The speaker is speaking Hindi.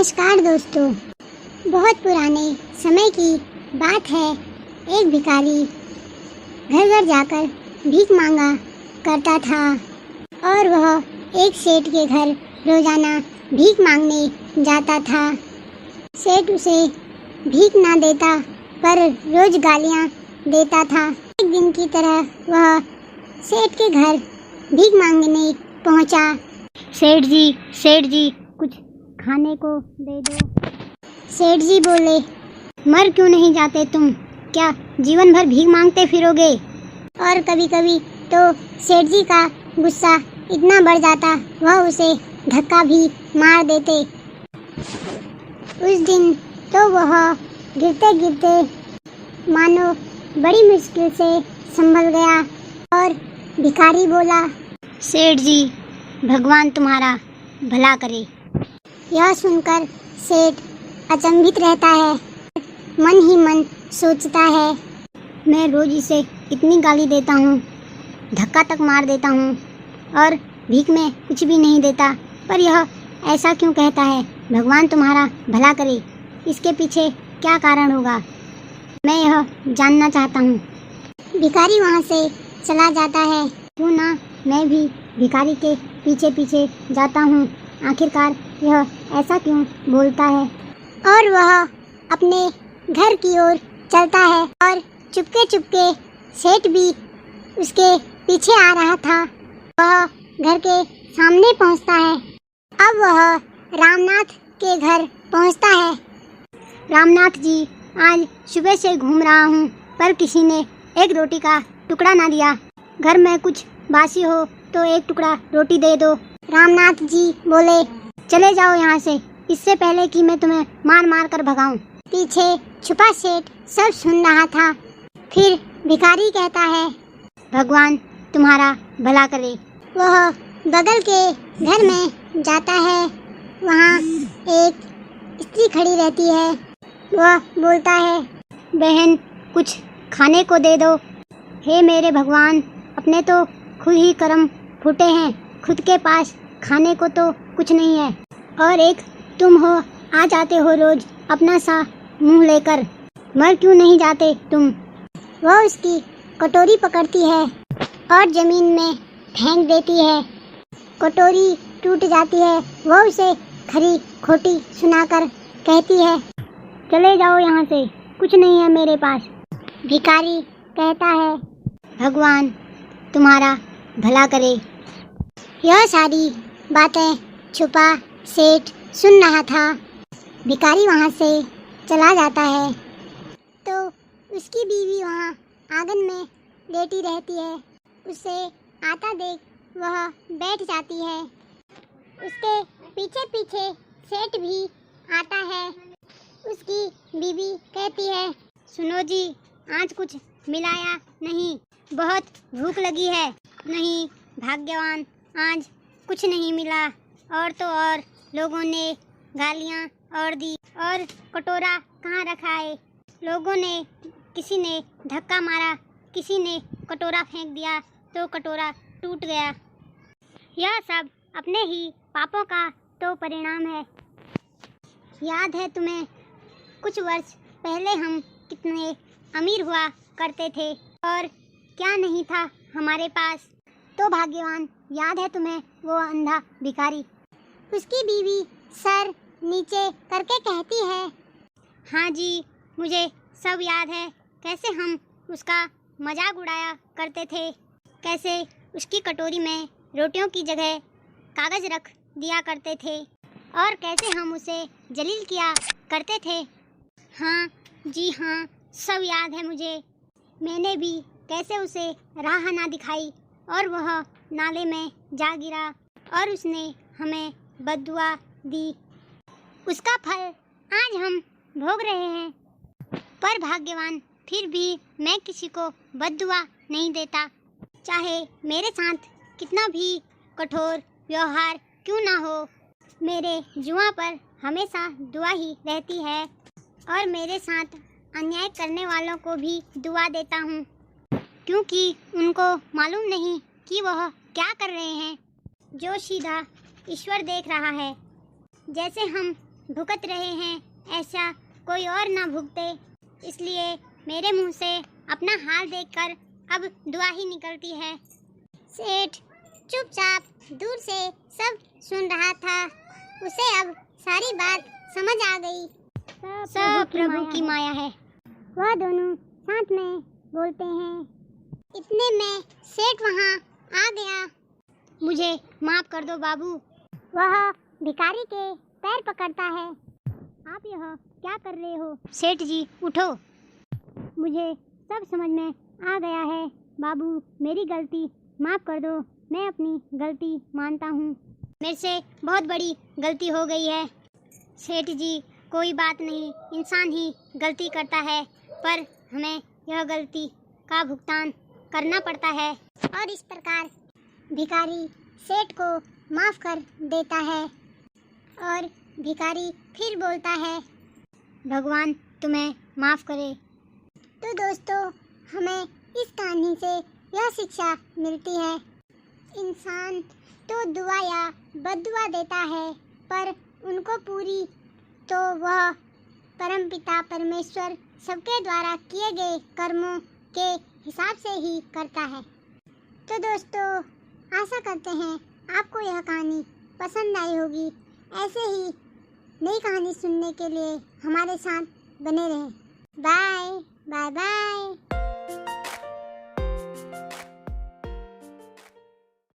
नमस्कार दोस्तों। बहुत पुराने समय की बात है। एक भिखारी घर घर जाकर भीख मांगा करता था और वह एक सेठ के घर रोजाना भीख मांगने जाता था। सेठ उसे भीख ना देता पर रोज गालियाँ देता था। एक दिन की तरह वह सेठ के घर भीख मांगने पहुँचा। सेठ जी कुछ खाने को दे दो। सेठ जी बोले, मर क्यों नहीं जाते तुम? क्या जीवन भर भीख मांगते फिरोगे? और कभी कभी तो सेठ जी का गुस्सा इतना बढ़ जाता वह उसे धक्का भी मार देते। उस दिन तो वह गिरते गिरते मानो बड़ी मुश्किल से संभल गया और भिखारी बोला, सेठ जी भगवान तुम्हारा भला करे। यह सुनकर सेठ अचंभित रहता है, मन ही मन सोचता है, मैं रोज इसे इतनी गाली देता हूँ, धक्का तक मार देता हूँ और भीख में कुछ भी नहीं देता, पर यह ऐसा क्यों कहता है, भगवान तुम्हारा भला करे। इसके पीछे क्या कारण होगा, मैं यह जानना चाहता हूँ। भिखारी वहाँ से चला जाता है। क्यों ना मैं भी भिखारी के पीछे पीछे जाता हूँ, आखिरकार यह ऐसा क्यों बोलता है। और वह अपने घर की ओर चलता है और चुपके चुपके सेठ भी उसके पीछे आ रहा था। वह घर के सामने पहुंचता है। अब वह रामनाथ के घर पहुंचता है। रामनाथ जी, आज सुबह से घूम रहा हूँ पर किसी ने एक रोटी का टुकड़ा ना दिया। घर में कुछ बासी हो तो एक टुकड़ा रोटी दे दो। रामनाथ जी बोले, चले जाओ यहाँ से, इससे पहले कि मैं तुम्हें मार मार कर भगाऊं। पीछे छुपा सेठ सब सुन रहा था। फिर भिखारी कहता है, भगवान तुम्हारा भला करे। वह बगल के घर में जाता है। वहाँ एक स्त्री खड़ी रहती है। वह बोलता है, बहन कुछ खाने को दे दो। हे मेरे भगवान, अपने तो खुद ही कर्म फूटे हैं, खुद के पास खाने को तो कुछ नहीं है, और एक तुम हो, आ जाते हो रोज अपना सा मुंह लेकर, मर क्यों नहीं जाते तुम। वह उसकी कटोरी पकड़ती है और जमीन में फेंक देती है। कटोरी टूट जाती है। वह उसे खरी खोटी सुनाकर कहती है, चले जाओ यहाँ से, कुछ नहीं है मेरे पास। भिखारी कहता है, भगवान तुम्हारा भला करे। यह सारी बातें छुपा सेठ सुन रहा था। भिखारी वहाँ से चला जाता है तो उसकी बीवी वहाँ आंगन में लेटी रहती है। उसे आता देख वह बैठ जाती है। उसके पीछे पीछे सेठ भी आता है। उसकी बीवी कहती है, सुनो जी, आज कुछ मिलाया नहीं, बहुत भूख लगी है। नहीं भाग्यवान, आज कुछ नहीं मिला, और तो और लोगों ने गालियाँ और दी, और कटोरा कहाँ रखा है। लोगों ने, किसी ने धक्का मारा, किसी ने कटोरा फेंक दिया तो कटोरा टूट गया। यह सब अपने ही पापों का तो परिणाम है। याद है तुम्हें, कुछ वर्ष पहले हम कितने अमीर हुआ करते थे और क्या नहीं था हमारे पास। तो भाग्यवान, याद है तुम्हें वो अंधा भिखारी। उसकी बीवी सर नीचे करके कहती है, हाँ जी मुझे सब याद है, कैसे हम उसका मजाक उड़ाया करते थे, कैसे उसकी कटोरी में रोटियों की जगह कागज रख दिया करते थे, और कैसे हम उसे जलील किया करते थे। हाँ जी हाँ, सब याद है मुझे। मैंने भी कैसे उसे राह ना दिखाई और वह नाले में जा गिरा और उसने हमें बद्दुआ दी। उसका फल आज हम भोग रहे हैं। पर भाग्यवान, फिर भी मैं किसी को बद्दुआ नहीं देता, चाहे मेरे साथ कितना भी कठोर व्यवहार क्यों ना हो। मेरे जुआ पर हमेशा दुआ ही रहती है और मेरे साथ अन्याय करने वालों को भी दुआ देता हूँ, क्योंकि उनको मालूम नहीं कि वह क्या कर रहे हैं। जो सीधा ईश्वर देख रहा है। जैसे हम भुगत रहे हैं ऐसा कोई और ना भुगते, इसलिए मेरे मुंह से अपना हाल देखकर अब दुआ ही निकलती है। सेठ चुपचाप दूर से सब सुन रहा था। उसे अब सारी बात समझ आ गई। सब प्रभु की माया है। वह दोनों साथ में बोलते हैं। इतने में सेठ वहाँ आ गया। मुझे माफ कर दो बाबू। वह भिखारी के पैर पकड़ता है। आप यह क्या कर रहे हो? सेठ जी उठो। मुझे सब समझ में आ गया है बाबू, मेरी गलती माफ कर दो। मैं अपनी गलती मानता हूँ। मेरे से बहुत बड़ी गलती हो गई है। सेठ जी कोई बात नहीं, इंसान ही गलती करता है, पर हमें यह गलती का भुगतान करना पड़ता है। और इस प्रकार भिखारी सेठ को माफ कर देता है और भिखारी फिर बोलता है, भगवान तुम्हें माफ करे। तो दोस्तों, हमें इस कहानी से यह शिक्षा मिलती है, इंसान तो दुआ या बद्दुआ देता है, पर उनको पूरी तो वह परमपिता परमेश्वर सबके द्वारा किए गए कर्मों के हिसाब से ही करता है। तो दोस्तों, आशा करते हैं आपको यह कहानी पसंद आई होगी। ऐसे ही नई कहानी सुनने के लिए हमारे साथ बने रहें। Bye bye bye.